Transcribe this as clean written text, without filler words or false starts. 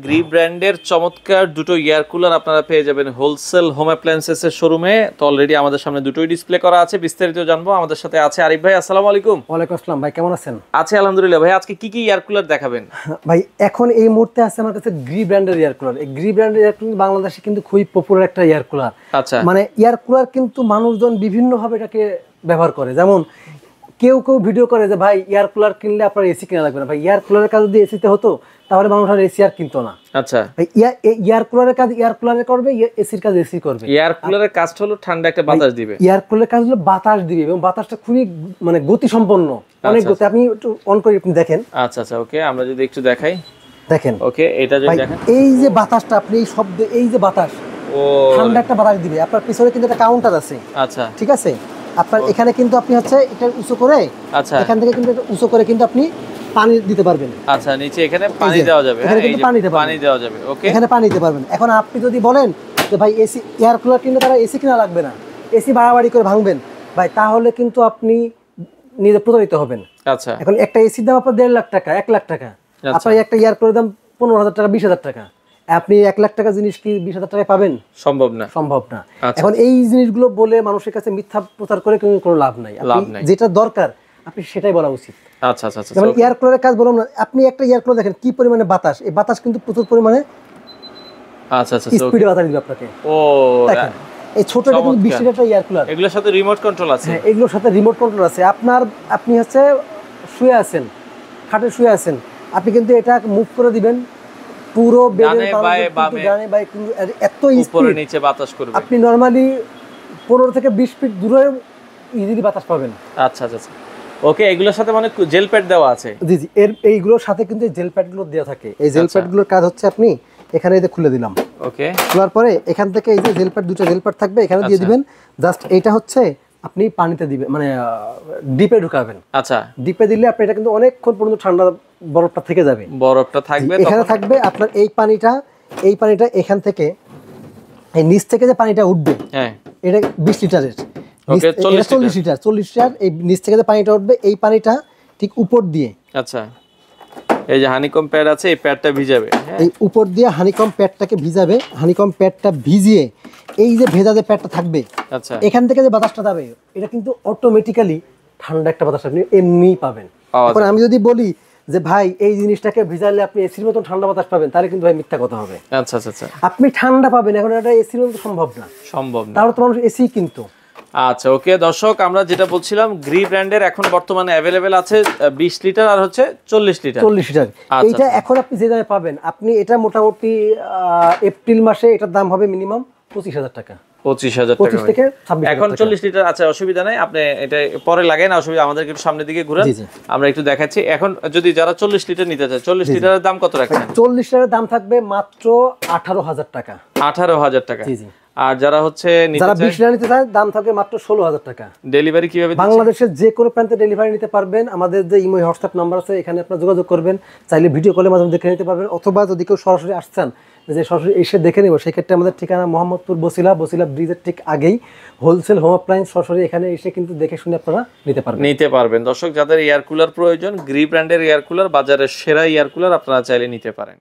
Gree ব্র্যান্ডের চমৎকার দুটো এয়ার কুলার আপনারা পেয়ে যাবেন হোলসেল হোম অ্যাপ্লায়েন্সেস এর শোরুমে। তো অলরেডি আমাদের সামনে দুটোই ডিসপ্লে করা আছে, বিস্তারিত জানবো। আমাদের সাথে আছে আরিফ ভাই। আসসালামু আলাইকুম। ওয়ালাইকুম আসসালাম ভাই, কেমন আছেন? আছি আলহামদুলিল্লাহ। ভাই আজকে কি কি এয়ার কুলার দেখাবেন? ভাই এখন এই মুহূর্তে আছে আমার কাছে গ্রি ব্র্যান্ডের এয়ার কুলার। এই গ্রি ব্র্যান্ডের এয়ার কুলার বাংলাদেশে কিন্তু খুবই পপুলার একটা এয়ার কুলার। আচ্ছা, মানে এয়ার কুলার কিন্তু মানুষজন বিভিন্ন ভাবে এটাকে ব্যবহার করে। যেমন কেউ কেউ ভিডিও করে যে ভাই এয়ার কুলার কিনলে আপনার এসি কিনা লাগবে না। ভাই এয়ার কুলারের কাজ যদি এসিতে হতো তাহলে মানুষ আর এসি আর কিনতো না। আচ্ছা, ভাই এয়ার কুলারের কাজ এয়ার কুলারে করবে, এসির কাজ এসি করবে। এয়ার কুলারের কাজটা হলো ঠান্ডা একটা বাতাস দিবে। এয়ার কুলারের কাজ হলো বাতাস দিবে এবং বাতাসটা খুবই মানে গতি সম্পন্ন, অনেক গতি। আপনি একটু অন করে আপনি দেখেন। আচ্ছা আচ্ছা, ওকে, আমরা যদি একটু দেখাই, দেখেন। ওকে, এটা যদি দেখেন, এই যে বাতাসটা, আপনি এই শব্দ, এই যে বাতাস, ও ঠান্ডা একটা বাতাস দিবে। আপনার পিছনে কিন্তু একটা কাউন্টার আছে। আচ্ছা, ঠিক আছে, আপনার এখানে কিন্তু আপনি হচ্ছে এটা উঁচু করে, আচ্ছা, এখান থেকে কিন্তু উঁচু করে কিন্তু আপনি পানি দিতে পারবেন। আচ্ছা, নিচে এখানে পানি দেওয়া যাবে। এখানে কিন্তু পানি দেওয়া যাবে। ওকে, এখানে পানি দিতে পারবেন। এখন আপনি যদি বলেন যে ভাই এসি এয়ার কুলার কিনলে তারা এসি কিনা লাগবে না, এসি বাড়াবাড়ি করে ভাঙবেন, ভাই তাহলে কিন্তু আপনি নিজে প্রতারিত হবেন। আচ্ছা, এখন একটা এসির দাম আপনার 1.5 লাখ টাকা, 1 লাখ টাকা। আপনার একটা এয়ার কুলারের দাম 15,000 টাকা, 20,000 টাকা। আপনি 1 লাখ টাকা জিনিস কি 20,000 টাকায় পাবেন? সম্ভব না, সম্ভব না। এখন এই জিনিসগুলো বলে মানুষের কাছে মিথ্যা প্রচার করে কোনো লাভ নাই। যেটা দরকার আপনি সেটাই বলা উচিত। আচ্ছা আচ্ছা, যেমন এয়ার কুলারের কাজ বললাম না, আপনি একটা এয়ার কুলার দেখেন কি পরিমাণে বাতাস, এই বাতাস কিন্তু প্রচুর পরিমাণে আচ্ছা আচ্ছা স্পিডে বাতাস দিবে আপনাকে। ও দেখেন এই ছোটটা কিন্তু 20 লিটার এয়ার কুলার, এগুলোর সাথে রিমোট কন্ট্রোল আছে। হ্যাঁ, এগুলোর সাথে রিমোট কন্ট্রোল আছে। আপনি হচ্ছে শুয়ে আছেন, খাটে শুয়ে আছেন, আপনি কিন্তু এটা মুভ করে দিবেন পুরো বেডের বামে ডানে বামে, এত উপরে নিচে বাতাস করবে। আপনি নরমালি 15 থেকে 20 ফিট দূরে ইজিলি বাতাস পাবেন। আচ্ছা আচ্ছা, ওকে, এগুলোর সাথে মানে জেল প্যাড দেওয়া আছে। জি জি, এইগুলোর সাথে কিন্তু জেল প্যাড গুলো দেওয়া থাকে। এই জেল প্যাড গুলোর কাজ হচ্ছে আপনি এখানে এই যে খুলে দিলাম, ওকে, খোলার পরে এখান থেকে এই যে জেল প্যাড, দুটো জেল প্যাড থাকবে, এখানে দিয়ে দিবেন। জাস্ট এইটা হচ্ছে আপনি পানিতে দিবেন, মানে ডিপে ঢুকাবেন। আচ্ছা, ডিপে দিলে আপনি এটা কিন্তু অনেকক্ষণ পর্যন্ত ঠান্ডা বরফটা থেকে যাবে, বরফটা থাকবে এখানে থাকবে। আপনার এই পানিটা এখান থেকে, এই নিচ থেকে যে পানিটা উঠবে, হ্যাঁ, এটা 20 লিটারের, ওকে, 40 লিটার। এই নিচ থেকে যে পানিটা উঠবে, এই পানিটা ঠিক উপর দিয়ে, আচ্ছা, এই যে হানিকম প্যাড আছে, এই প্যাডটা ভিজাবে। এই উপর দিয়ে হানিকম প্যাডটাকে ভিজাবে। হানিকম প্যাডটা ভিজিয়ে এই যে ভেজা যে প্যাডটা থাকবে, আচ্ছা, এখান থেকে যে বাতাসটা যাবে, এটা কিন্তু অটোমেটিক্যালি ঠান্ডা একটা বাতাস আপনি এমনিই পাবেন। এখন আমি যদি বলি যে ভাই এই জিনিসটাকে ভিজালে আপনি এসির মতো ঠান্ডা বাতাস পাবেন, তাহলে কিন্তু ভাই মিথ্যা কথা হবে। আচ্ছা আচ্ছা, আপনি ঠান্ডা পাবেন, এখন এটা এসির মতো সম্ভব না। তাহলে তো মানুষ এসি কিন্তু। আচ্ছা, ওকে দর্শক, আমরা যেটা বলছিলাম, গ্রি ব্র্যান্ডের এখন বর্তমানে অ্যাভেলেবেল আছে 20 লিটার আর হচ্ছে 40 লিটার। এইটা এখন আপনি যে দামে পাবেন, আপনি এটা মোটামুটি এপ্রিল মাসে এটার দাম হবে মিনিমাম 25,000 টাকা। 25,000 টাকা এখন 40 লিটার। আচ্ছা, অসুবিধা নাই, আপনি এটা পরে লাগেন, অসুবিধা। আমাদেরকে একটু সামনের দিকে ঘুরান, আমরা একটু দেখাচ্ছি। এখন যদি যারা 40 লিটার নিতে চায়, 40 লিটারের দাম কত রাখছেন? 40 লিটারের দাম থাকবে মাত্র 18,000 টাকা। 18,000 টাকা। আর যারা হচ্ছে 20 লিটার নিতে চায়, দাম থাকবে মাত্র 16,000 টাকা। ডেলিভারি কিভাবে? বাংলাদেশের যে কোনো প্রান্তে ডেলিভারি নিতে পারবেন। আমাদের যে ইমো হোয়াটসঅ্যাপ নাম্বার আছে, এখানে আপনারা যোগাযোগ করবেন। চাইলে ভিডিও কলের মাধ্যমে দেখে নিতে পারবেন, অথবা যদি কেউ সরাসরি আসছেন যে সরাসরি এসে দেখে নেব, সেক্ষেত্রে আমাদের ঠিকানা মোহাম্মদপুর বসিলা ব্রিজের ঠিক আগেই হোলসেল হোম অ্যাপ্লায়েন্স। সরাসরি এখানে এসে কিন্তু দেখে শুনে আপনারা নিতে পারবেন। দর্শক, যাদের এয়ার কুলার প্রয়োজন, গ্রি ব্র্যান্ডের এয়ার কুলার বাজারের সেরা এয়ার কুলার, আপনারা চাইলে নিতে পারেন।